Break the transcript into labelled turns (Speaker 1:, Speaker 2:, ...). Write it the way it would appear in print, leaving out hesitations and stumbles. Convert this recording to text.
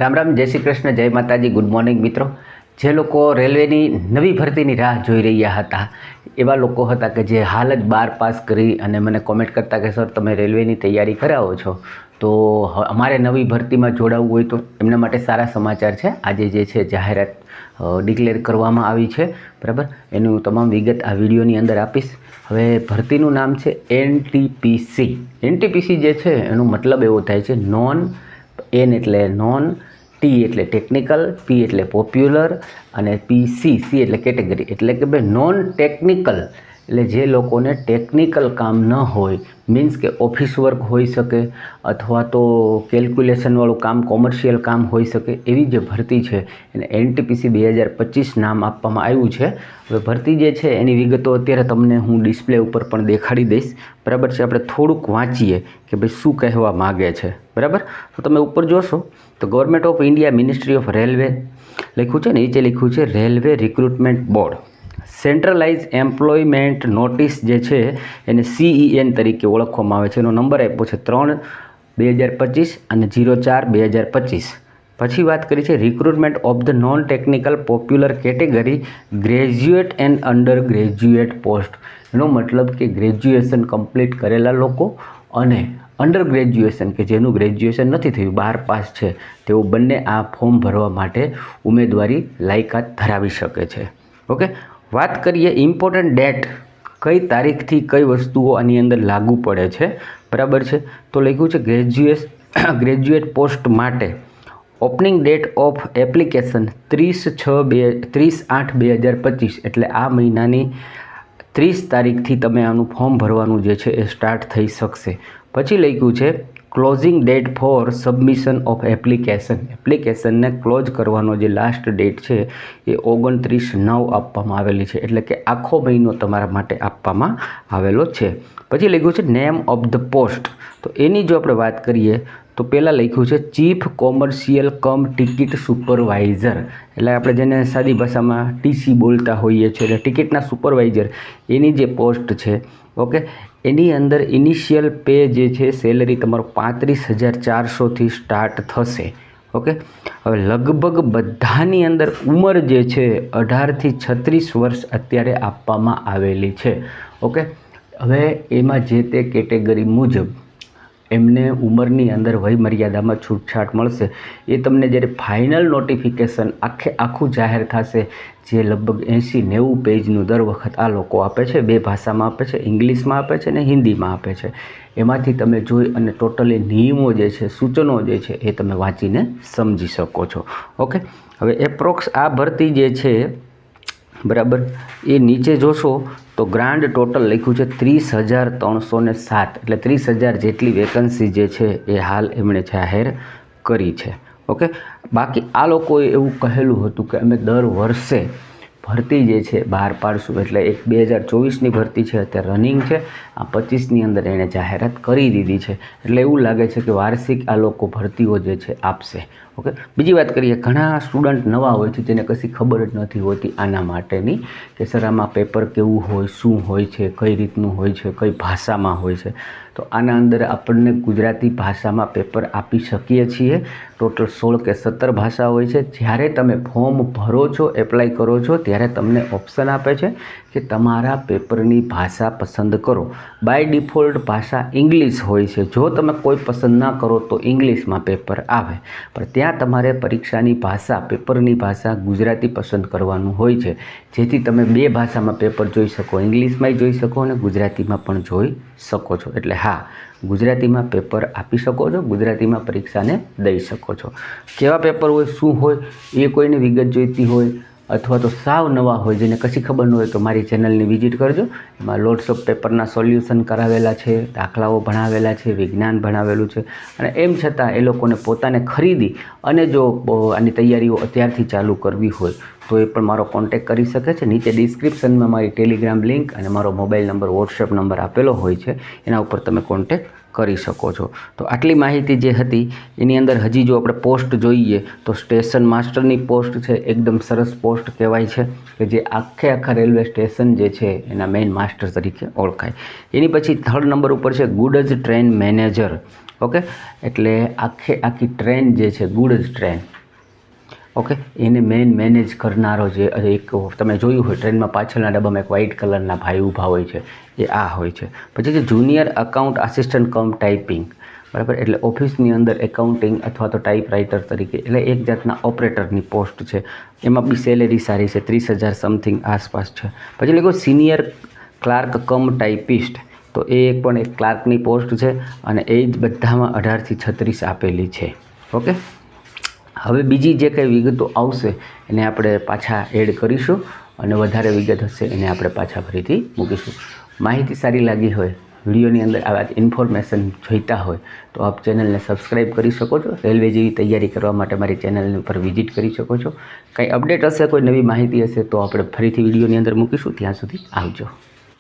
Speaker 1: રામ રામ, જય શ્રી કૃષ્ણ, જય માતાજી, ગુડ મોર્નિંગ મિત્રો. જે લોકો રેલવેની નવી ભરતીની રાહ જોઈ રહ્યા હતા એવા લોકો હતા કે જે હાલ જ 12 પાસ કરી અને મને કોમેન્ટ કરતા કે સર તમે રેલવેની તૈયારી કરાવો છો તો અમારે નવી ભરતીમાં જોડાવવું હોય તો એમના માટે સારા સમાચાર છે. આજે જે છે જાહેરાત ડિક્લેર કરવામાં આવી છે, બરાબર. એનું તમામ વિગત આ વિડીયોની અંદર આપીશ. હવે ભરતીનું નામ છે NTPC. NTPC જે છે એનો મતલબ એવો થાય છે N એટલે નોન, T એટલે ટેકનિકલ, P એટલે પોપ્યુલર અને PC એટલે કેટેગરી. એટલે કે ભાઈ નોન ટેકનિકલ એટલે જે લોકોને ટેકનિકલ કામ ન હોય, મીન્સ કે ઓફિસ વર્ક હોઈ શકે અથવા તો કેલ્ક્યુલેશનવાળું કામ, કોમર્શિયલ કામ હોઈ શકે, એવી જે ભરતી છે એને NTPC 2025 નામ આપવામાં આવ્યું છે. હવે ભરતી જે છે એની વિગતો અત્યારે તમને હું ડિસ્પ્લે ઉપર પણ દેખાડી દઈશ, બરાબર છે. આપણે થોડુંક વાંચીએ કે ભાઈ શું કહેવા માગે છે, બરાબર. તો તમે ઉપર જોશો તો government of India, ministry of railway લખ્યું છે ને, નીચે લખ્યું છે railway recruitment board. Centralise employment notice જે છે એને CEN તરીકે ઓળખવામાં આવે છે. એનો નંબર આપ્યો છે 3/2025 અને 04/2025. પછી વાત કરી છે recruitment of the non technical popular category graduate and under graduate post. એનો મતલબ કે ગ્રેજ્યુએશન કમ્પ્લીટ કરેલા લોકો અને અંડર ગ્રેજ્યુએશન કે જેનું ગ્રેજ્યુએશન નથી થયું, 12 પાસ છે, તેઓ બંને આ ફોર્મ ભરવા માટે ઉમેદવારી લાયકાત ધરાવી શકે છે. ઓકે, વાત કરીએ ઇમ્પોર્ટન્ટ ડેટ, કઈ તારીખથી કઈ વસ્તુઓ આની અંદર લાગુ પડે છે, બરાબર છે. તો લખ્યું છે ગ્રેજ્યુએટ પોસ્ટ માટે ઓપનિંગ ડેટ ઓફ એપ્લિકેશન 30/8/2025 એટલે આ મહિનાની 30 તારીખથી તમે આનું ફોર્મ ભરવાનું જે છે એ સ્ટાર્ટ થઈ શકશે. પછી લખ્યું છે closing date for submission of એપ્લિકેશનને ક્લોઝ કરવાનો જે લાસ્ટ ડેટ છે એ 29/9 આપવામાં આવેલી છે, એટલે કે આખો મહિનો તમારા માટે આપવામાં આવેલો છે. પછી લખ્યું છે નેમ ઓફ ધ પોસ્ટ. તો એની જો આપણે વાત કરીએ તો પહેલાં લખ્યું છે ચીફ કોમર્શિયલ કમ ટિકિટ સુપરવાઇઝર, એટલે આપણે જેને સાદી ભાષામાં TC બોલતા હોઈએ છીએ, એટલે ટિકિટના સુપરવાઇઝર એની જે પોસ્ટ છે. ઓકે, એની અંદર ઇનિશિયલ પે જે છે સેલરી તમારો 35,400થી સ્ટાર્ટ થશે. ઓકે, હવે લગભગ બધાની અંદર ઉંમર જે છે 18થી 36 વર્ષ અત્યારે આપવામાં આવેલી છે. ઓકે, હવે એમાં જે તે કેટેગરી મુજબ એમને ઉંમરની અંદર વય મર્યાદામાં છૂટછાટ મળશે. એ તમને જ્યારે ફાઇનલ નોટિફિકેશન આખું જાહેર થશે, જે લગભગ 80-90 પેજનું દર વખત આ લોકો આપે છે, 2 ભાષામાં આપે છે, ઇંગ્લિશમાં આપે છે અને હિન્દીમાં આપે છે. એમાંથી તમે જોઈ અને ટોટલી નિયમો જે છે, સૂચનો જે છે એ તમે વાંચીને સમજી શકો છો. ઓકે, હવે એપ્રોક્સ આ ભરતી જે છે, બરાબર, એ નીચે જોશો તો ગ્રાન્ડ ટોટલ લખ્યું છે 30,307, એટલે 30,000 જેટલી વેકન્સી જે છે એ હાલ એમણે જાહેર કરી છે. ઓકે, બાકી આ લોકોએ એવું કહેલું હતું કે અમે દર વર્ષે ભરતી જે છે બહાર પાડશું, એટલે 2024ની ભરતી છે અત્યારે રનિંગ છે, આ 25ની અંદર એણે જાહેરાત કરી દીધી છે. એટલે એવું લાગે છે કે વાર્ષિક આ લોકો ભરતીઓ જે છે આપશે. ઓકે, બીજી વાત કરીએ, ઘણા સ્ટુડન્ટ નવા હોય છે જેને કશી ખબર જ નથી હોતી આના માટેની કે સર આમાં પેપર કેવું હોય, શું હોય છે, કઈ રીતનું હોય છે, કઈ ભાષામાં હોય છે. તો આના અંદર આપણને ગુજરાતી ભાષામાં પેપર આપી શકીએ છીએ. ટોટલ 16 કે 17 ભાષા હોય છે. જ્યારે તમે ફોર્મ ભરો છો, એપ્લાય કરો છો, ત્યારે તમને ઓપ્શન આપે છે કે તમારા પેપરની ભાષા પસંદ કરો. બાય ડિફોલ્ટ ભાષા ઇંગ્લિશ હોય છે. જો તમે કોઈ પસંદ ના કરો તો ઇંગ્લિશમાં પેપર આવે, પણ ત્યાં તમારે પરીક્ષાની ભાષા, પેપરની ભાષા ગુજરાતી પસંદ કરવાનું હોય છે, જેથી તમે 2 ભાષામાં પેપર જોઈ શકો, ઇંગ્લિશમાંય જોઈ શકો અને ગુજરાતીમાં પણ જોઈ શકો છો. એટલે હા, ગુજરાતીમાં પેપર આપી શકો છો, ગુજરાતીમાં પરીક્ષાને દઈ શકો છો. કેવા પેપર હોય, શું હોય, એ કોઈને વિગત જોઈતી હોય અથવા તો સાવ નવા હોય જેને કશી ખબર ન હોય તો મારી ચેનલની વિઝિટ કરજો. એમાં લોટ્સ ઓફ પેપરના સોલ્યુશન કરાવેલા છે, દાખલાઓ ભણાવેલા છે, વિજ્ઞાન ભણાવેલું છે, અને એમ છતાં એ લોકોને પોતાને ખરીદી અને જો આની તૈયારીઓ અત્યારથી ચાલુ કરવી હોય તો એ પણ મારો કોન્ટેક કરી શકે છે. નીચે ડિસ્ક્રિપ્શનમાં મારી ટેલિગ્રામ લિંક અને મારો મોબાઈલ નંબર, વોટ્સએપ નંબર આપેલો હોય છે, એના ઉપર તમે કોન્ટેક કરી શકો છો. તો આટલી માહિતી જે હતી એની અંદર હજી જો આપણે પોસ્ટ જોઈએ તો સ્ટેશન માસ્ટરની પોસ્ટ છે, એકદમ સરસ પોસ્ટ કહેવાય છે કે જે આખા રેલવે સ્ટેશન જે છે એના મેઇન માસ્ટર તરીકે ઓળખાય. એની પછી 3rd નંબર ઉપર છે ગુડઝ ટ્રેન મેનેજર. ઓકે, એટલે આખી ટ્રેન જે છે ગુડ્સ ટ્રેન, ઓકે, એને મેનેજ કરનારો જે એક તમે જોયું હોય ટ્રેનમાં પાછળના ડબ્બામાં એક વ્હાઇટ કલરના ભાઈ ઊભા હોય છે, એ આ હોય છે. પછી જે જુનિયર અકાઉન્ટ આસિસ્ટન્ટ કમ ટાઈપિંગ, બરાબર, એટલે ઓફિસની અંદર એકાઉન્ટિંગ અથવા તો ટાઈપરાઇટર તરીકે, એટલે એક જાતના ઓપરેટરની પોસ્ટ છે. એમાં બી સેલેરી સારી છે, 30,000 સમથિંગ આસપાસ છે. પછી લખો સિનિયર ક્લાર્ક કમ ટાઈપિસ્ટ, તો એ પણ એક ક્લાર્કની પોસ્ટ છે અને એ જ બધામાં 18 થી 36 આપેલી છે. ઓકે, હવે બીજી જે કંઈ વિગતો આવશે એને આપણે પાછા એડ કરીશું અને વધારે વિગત હશે એને આપણે પાછા ફરીથી મૂકીશું. માહિતી સારી લાગી હોય, વિડીયોની અંદર આવા ઇન્ફોર્મેશન જોઈતા હોય તો આપ ચેનલને સબસ્ક્રાઈબ કરી શકો છો. રેલવે જેવી તૈયારી કરવા માટે મારી ચેનલ પર વિઝિટ કરી શકો છો. કંઈ અપડેટ હશે, કોઈ નવી માહિતી હશે તો આપણે ફરીથી વિડીયોની અંદર મૂકીશું. ત્યાં સુધી આવજો.